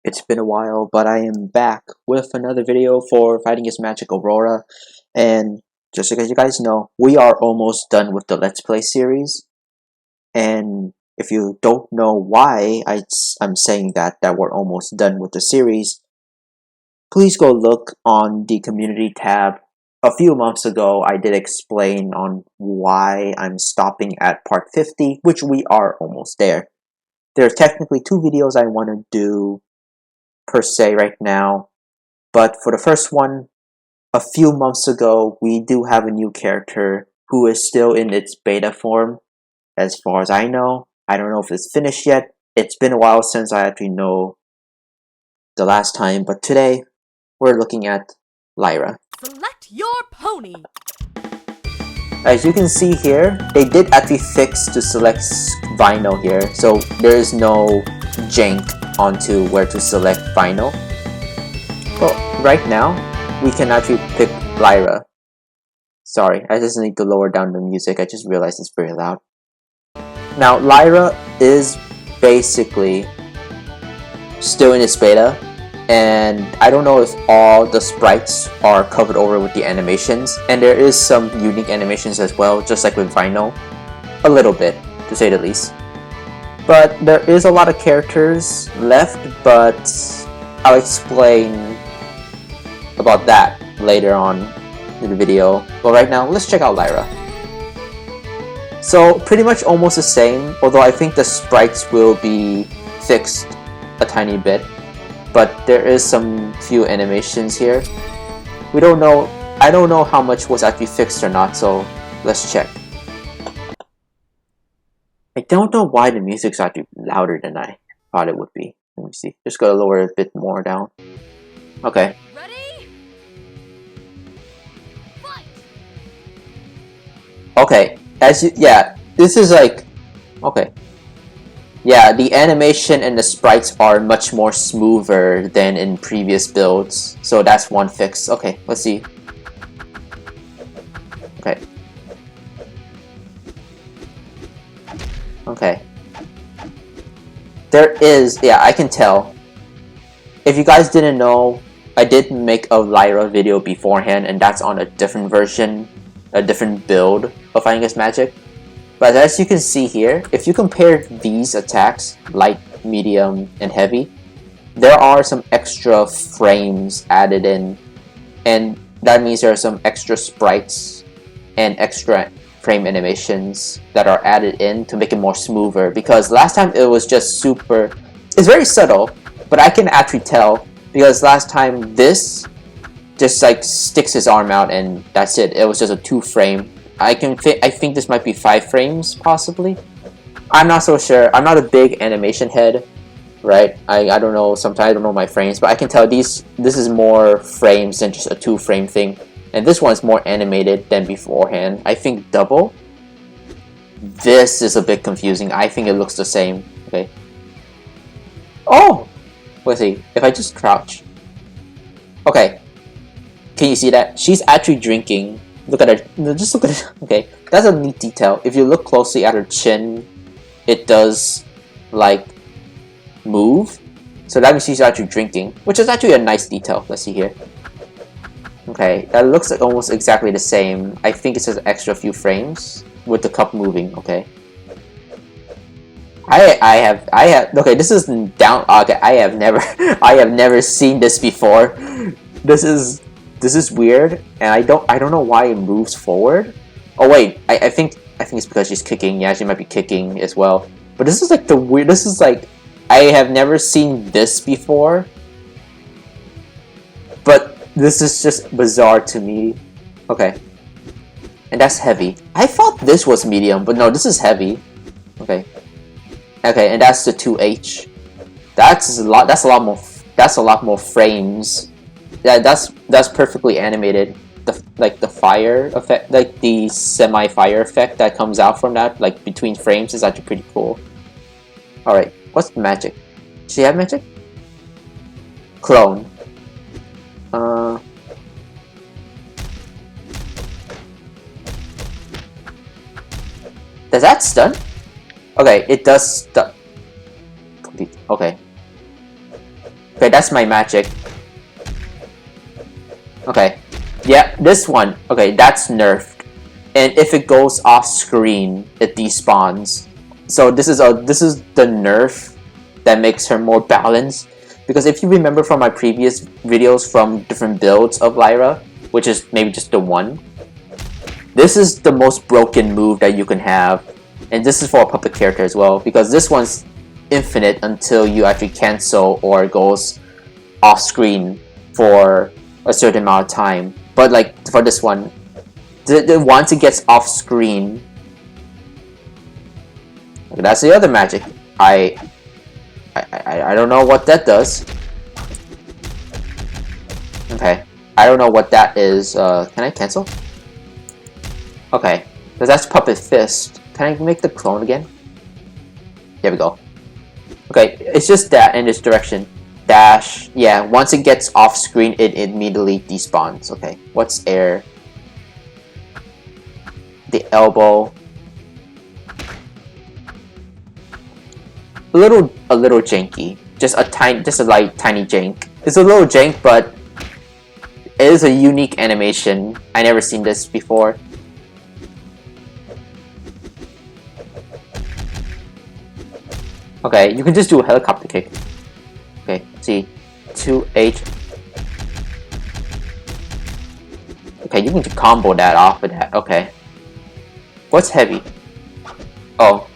It's been a while, but I am back with another video for Fighting Against Magic Aurora. And just so you guys know, we are almost done with the Let's Play series. And if you don't know why I'm saying that we're almost done with the series, please go look on the community tab. A few months ago, I did explain on why I'm stopping at part 50, which we are almost there. There's technically two videos I want to do per se right now, but for the first one, a few months ago, we do have a new character who is still in its beta form, as far as I know. I don't know if it's finished yet. It's been a while since I actually know the last time, but today we're looking at Lyra. Select your pony. As you can see here, they did actually fix to select vinyl here, so there is no jank onto where to select vinyl. Well, right now, we can actually pick Lyra. Sorry, I just need to lower down the music, I just realized it's very loud. Now, Lyra is basically still in its beta, and I don't know if all the sprites are covered over with the animations, and there is some unique animations as well, just like with vinyl. A little bit, to say the least. But there is a lot of characters left, but I'll explain about that later on in the video. But right now, let's check out Lyra. So pretty much almost the same, although I think the sprites will be fixed a tiny bit. But there is some few animations here. We don't know, I don't know how much was actually fixed or not, so let's check. I don't know why the music's actually louder than I thought it would be. Let me see. Just gotta lower it a bit more down. Okay. Ready? Fight. Okay. This is like, okay. Yeah, the animation and the sprites are much more smoother than in previous builds. So that's one fix. Okay, let's see. Okay. Okay. There is, yeah, I can tell. If you guys didn't know, I did make a Lyra video beforehand, and that's on a different version, a different build of Fighting Against Magic. But as you can see here, if you compare these attacks, light, medium, and heavy, there are some extra frames added in, and that means there are some extra sprites and extra frame animations that are added in to make it more smoother, because last time it was just super, it's very subtle, but I can actually tell, because last time this just like sticks his arm out and that's it. It was just a 2-frame. I think this might be 5 frames possibly. I'm not so sure. I'm not a big animation head, right? I don't know, sometimes I don't know my frames, but I can tell this is more frames than just a 2-frame thing. And this one's more animated than beforehand. I think double. This is a bit confusing. I think it looks the same. Okay. Oh! Let's see. If I just crouch. Okay. Can you see that? She's actually drinking. Look at her. Just look at it. Okay. That's a neat detail. If you look closely at her chin, it does, like, move. So that means she's actually drinking, which is actually a nice detail. Let's see here. Okay, that looks like almost exactly the same. I think it's just an extra few frames with the cup moving. Okay. I have okay, this is down. Okay, I have never seen this before. This is weird, and I don't know why it moves forward. Oh wait, I think it's because she's kicking. Yeah, she might be kicking as well. But this is like the weird. This is like, I have never seen this before. But this is just bizarre to me. Okay. And that's heavy. I thought this was medium, but no, this is heavy. Okay. Okay, and that's the 2H. That's a lot more frames. That's perfectly animated. The fire effect, like the semi-fire effect that comes out from that, like between frames, is actually pretty cool. Alright, what's magic? Does she have magic? Clone. Does that stun? Okay, it does stun. Okay. Okay, that's my magic. Okay. Yeah, this one. Okay, that's nerfed. And if it goes off screen, it despawns. So this is the nerf that makes her more balanced. Because if you remember from my previous videos from different builds of Lyra, which is maybe just the one, this is the most broken move that you can have. And this is for a puppet character as well, because this one's infinite until you actually cancel or goes off screen for a certain amount of time. But like for this one, once it gets off screen, that's the other magic. I don't know what that does. Okay, I don't know what that is. Can I cancel? Okay, because that's Puppet Fist. Can I make the clone again? There we go. Okay, it's just that in this direction. Dash. Yeah, once it gets off screen, it immediately despawns. Okay, what's air? The elbow. A little janky. Just a light tiny jank. It's a little jank, but it is a unique animation. I never seen this before. Okay, you can just do a helicopter kick. Okay, see, 2H. Okay, you can combo that off of that. Okay. What's heavy? Oh.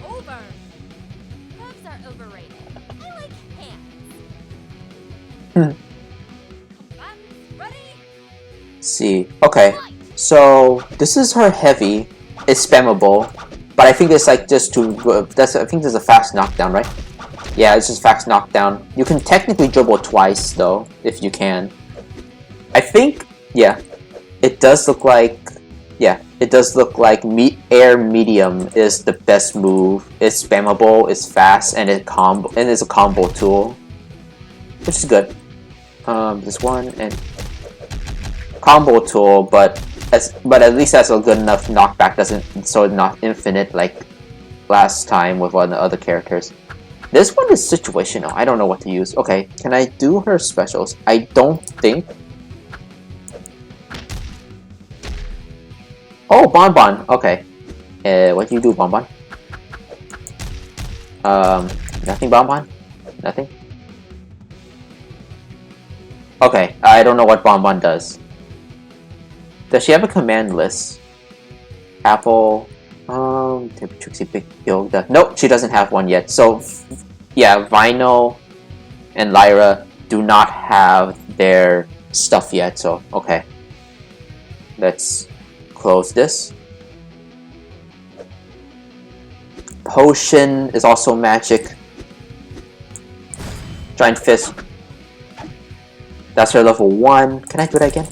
Over. Nerfs are overrated. I like hands. Ready? See. Okay. So this is her heavy. It's spammable, but I think it's like just to. I think there's a fast knockdown, right? Yeah, it's just fast knockdown. You can technically dribble twice though, if you can. I think. Yeah. It does look like, air medium is the best move. It's spammable, it's fast, and it's a combo tool, which is good. This one and combo tool, but at least that's a good enough knockback. So it's not infinite like last time with one of the other characters. This one is situational. I don't know what to use. Okay, can I do her specials? I don't think. Oh, Bonbon. Okay. What do you do, Bonbon? Nothing, Bonbon? Nothing? Okay, I don't know what Bonbon does. Does she have a command list? Apple... Trixie, Big Yoda... Nope, she doesn't have one yet. So, yeah, Vinyl and Lyra do not have their stuff yet, so, okay. Let's close this. Potion is also magic. Giant Fist. That's her level 1. Can I do that again?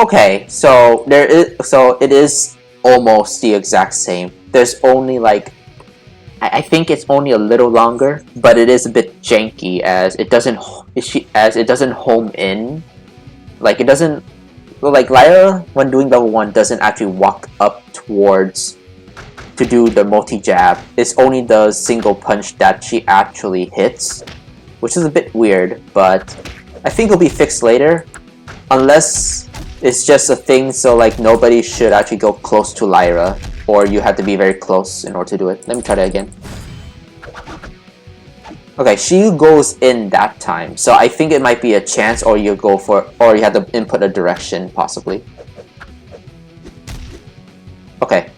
Okay, so it is almost the exact same. There's only like I think it's only a little longer, but it is a bit janky as it doesn't home in. Like it doesn't, like Lyra when doing level 1 doesn't actually walk up towards to do the multi-jab. It's only the single punch that she actually hits, which is a bit weird, but I think it'll be fixed later. Unless it's just a thing so like nobody should actually go close to Lyra, or you have to be very close in order to do it. Let me try that again. Okay, she goes in that time, so I think it might be a chance, or you have to input a direction, possibly. Okay.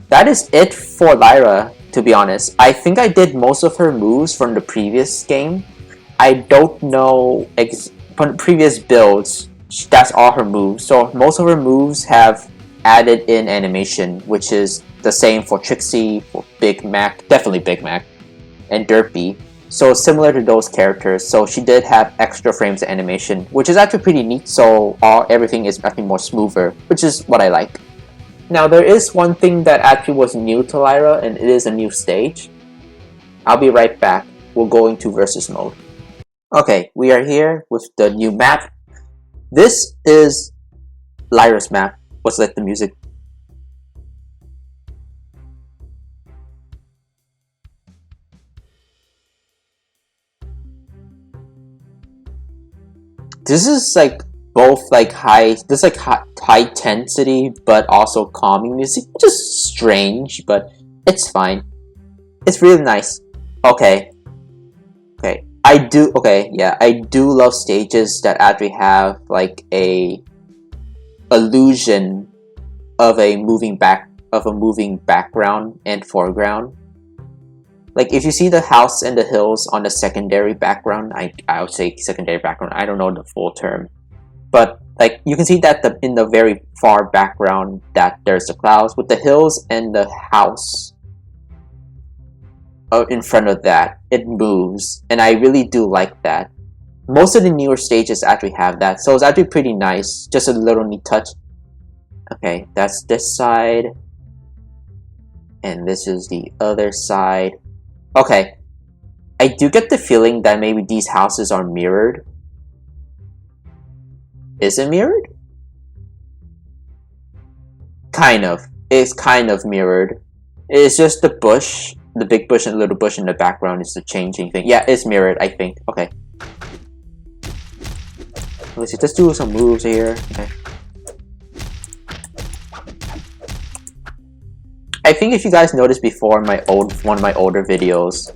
That is it for Lyra, to be honest. I think I did most of her moves from the previous game. I don't know, from previous builds, that's all her moves. So most of her moves have added in animation, which is the same for Trixie, for Big Mac, definitely Big Mac, and Derpy. So similar to those characters, so she did have extra frames of animation, which is actually pretty neat, so everything is actually more smoother, which is what I like. Now there is one thing that actually was new to Lyra, and it is a new stage. I'll be right back. We'll go into versus mode. Okay, we are here with the new map. This is Lyra's map. What's like the music? this is like both like high intensity but also calming music, which is strange, but it's fine. It's really nice. Okay. I do love stages that actually have like a illusion of a moving background and foreground. Like if you see the house and the hills on the secondary background, I would say secondary background, I don't know the full term. But like you can see that in the very far background that there's the clouds with the hills and the house in front of that. It moves, and I really do like that. Most of the newer stages actually have that, so it's actually pretty nice. Just a little neat touch. Okay, that's this side, and this is the other side. Okay, I do get the feeling that maybe these houses are mirrored. Is it mirrored? Kind of. It's kind of mirrored. It's just the bush, the big bush and the little bush in the background is the changing thing. Yeah, it's mirrored, I think. Okay. Let's see, let's do some moves here. Okay. I think if you guys noticed before in one of my older videos,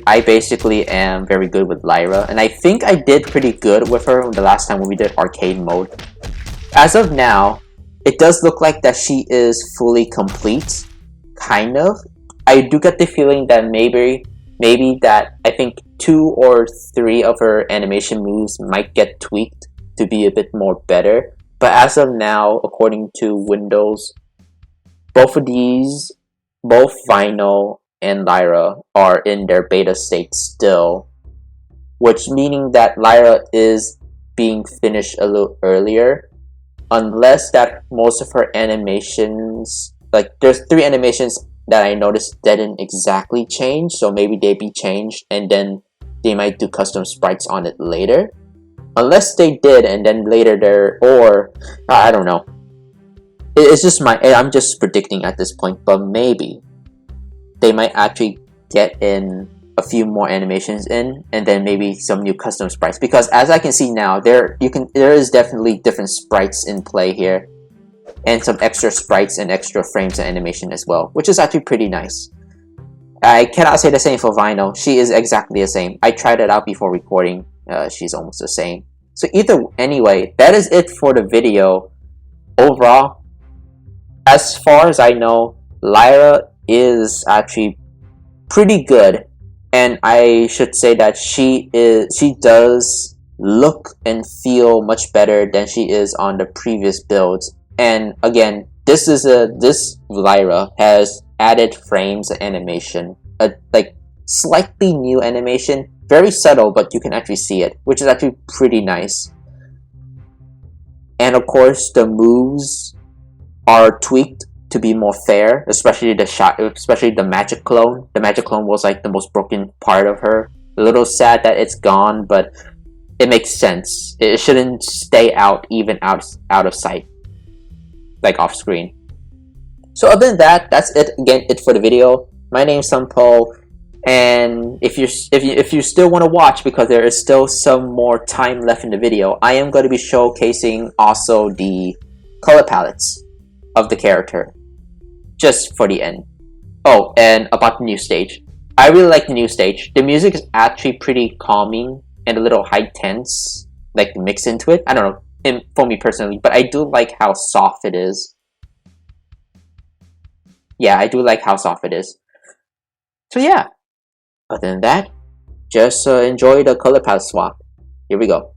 I basically am very good with Lyra, and I think I did pretty good with her the last time when we did arcade mode. As of now, it does look like that she is fully complete, kind of. I do get the feeling that maybe that I think 2 or 3 of her animation moves might get tweaked to be a bit more better. But as of now, according to Windows, both of these, both Vinyl and Lyra, are in their beta state still, which meaning that Lyra is being finished a little earlier, unless that most of her animations, like there's 3 animations that I noticed didn't exactly change, so maybe they be changed and then they might do custom sprites on it later. Unless they did and then later or I don't know. It's just I'm just predicting at this point, but maybe they might actually get in a few more animations in, and then maybe some new custom sprites. Because as I can see now, there is definitely different sprites in play here, and some extra sprites and extra frames and animation as well, which is actually pretty nice. I cannot say the same for Vinyl. She is exactly the same. I tried it out before recording. She's almost the same. So anyway, that is it for the video. Overall, as far as I know, Lyra is actually pretty good, and I should say that she does look and feel much better than she is on the previous builds. And again, this Lyra has added frames and animation, like slightly new animation, very subtle, but you can actually see it, which is actually pretty nice. And of course, the moves are tweaked to be more fair, especially the magic clone. The magic clone was like the most broken part of her. A little sad that it's gone, but it makes sense. It shouldn't stay out of sight, like off screen. So other than that, that's it. Again, it for the video. My name's Sampo, and if you still want to watch, because there is still some more time left in the video, I am going to be showcasing also the color palettes of the character, just for the end. Oh, and about the new stage. I really like the new stage. The music is actually pretty calming and a little high tense, like mixed into it. I don't know, for me personally, but I do like how soft it is. Yeah, I do like how soft it is. So yeah, other than that, just enjoy the color palette swap. Here we go.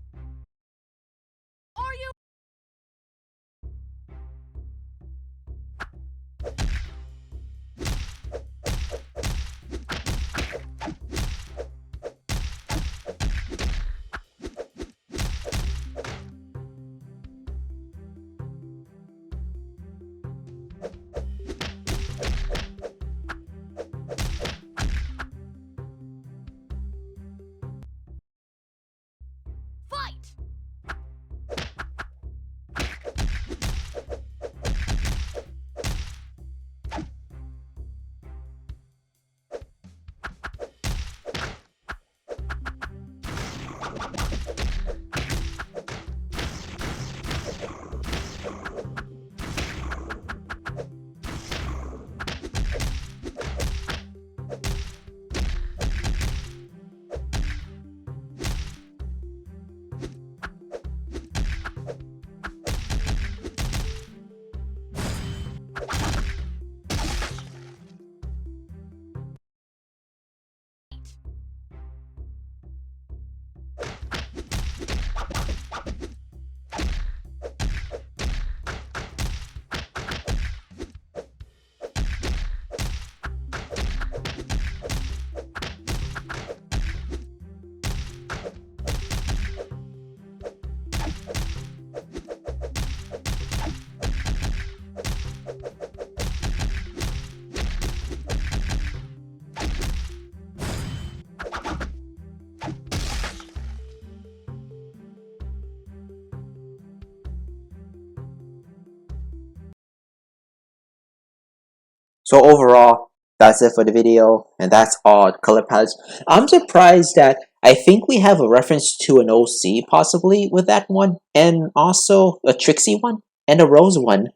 So overall, that's it for the video, and that's all color palettes. I'm surprised that I think we have a reference to an OC possibly with that one, and also a Trixie one, and a Rose one.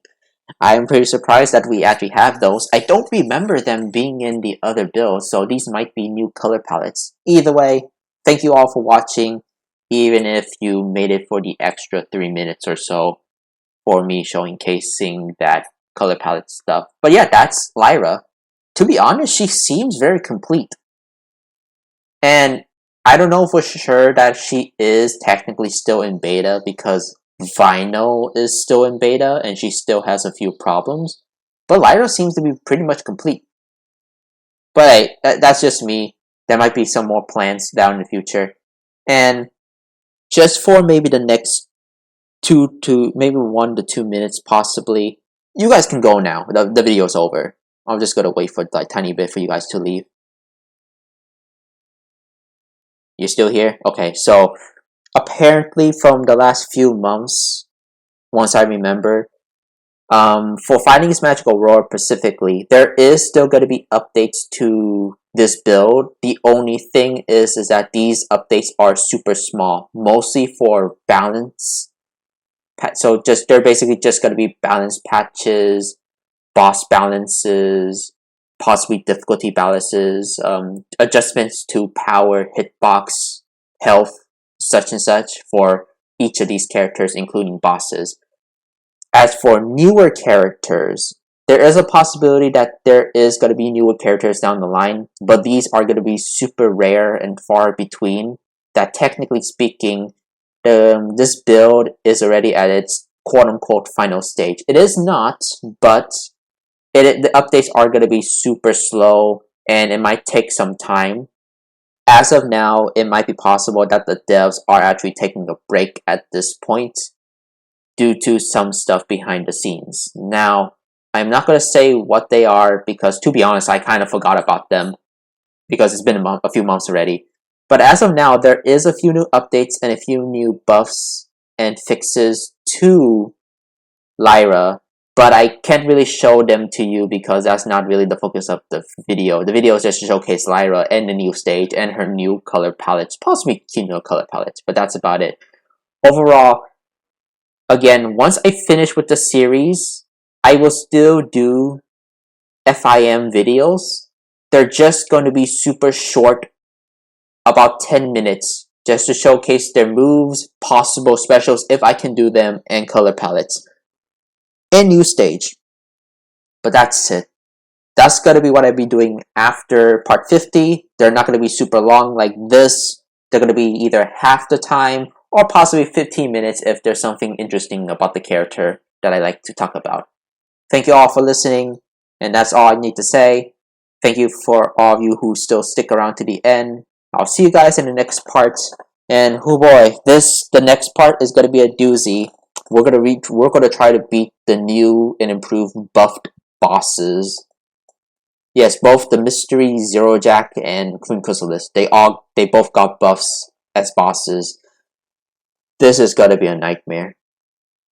I'm pretty surprised that we actually have those. I don't remember them being in the other builds, so these might be new color palettes. Either way, thank you all for watching, even if you made it for the extra 3 minutes or so for me showcasing that color palette stuff. But yeah, that's Lyra. To be honest, she seems very complete. And I don't know for sure that she is technically still in beta because Vinyl is still in beta and she still has a few problems. But Lyra seems to be pretty much complete. But hey, that's just me. There might be some more plans down in the future. And just for maybe the next maybe 1 to 2 minutes possibly, you guys can go now. The video's over. I'm just gonna wait for like tiny bit for you guys to leave. You're still here? Okay, so apparently from the last few months, once I remember, for Finding His Magical Aurora specifically, there is still going to be updates to this build. The only thing is that these updates are super small, mostly for balance. So they're basically just going to be balance patches, boss balances, possibly difficulty balances, adjustments to power, hitbox, health, such and such for each of these characters, including bosses. As for newer characters, there is a possibility that there is going to be newer characters down the line, but these are going to be super rare and far between, that technically speaking, this build is already at its quote-unquote final stage. It is not, but the updates are going to be super slow and it might take some time. As of now, it might be possible that the devs are actually taking a break at this point due to some stuff behind the scenes. Now, I'm not going to say what they are because, to be honest, I kind of forgot about them because it's been a few months already. But as of now, there is a few new updates and a few new buffs and fixes to Lyra, but I can't really show them to you because that's not really the focus of the video. The video is just to showcase Lyra and the new stage and her new color palettes, possibly cute new color palettes, but that's about it. Overall, again, once I finish with the series, I will still do FIM videos. They're just going to be super short, about 10 minutes, just to showcase their moves, possible specials if I can do them, and color palettes. And new stage. But that's it. That's going to be what I'll be doing after part 50. They're not going to be super long like this. They're going to be either half the time or possibly 15 minutes if there's something interesting about the character that I like to talk about. Thank you all for listening, and that's all I need to say. Thank you for all of you who still stick around to the end. I'll see you guys in the next part. And oh boy, the next part is going to be a doozy. We're gonna try to beat the new and improved buffed bosses. Yes, both the Mystery, Zero Jack, and Queen Chrysalis. They both got buffs as bosses. This is gonna be a nightmare.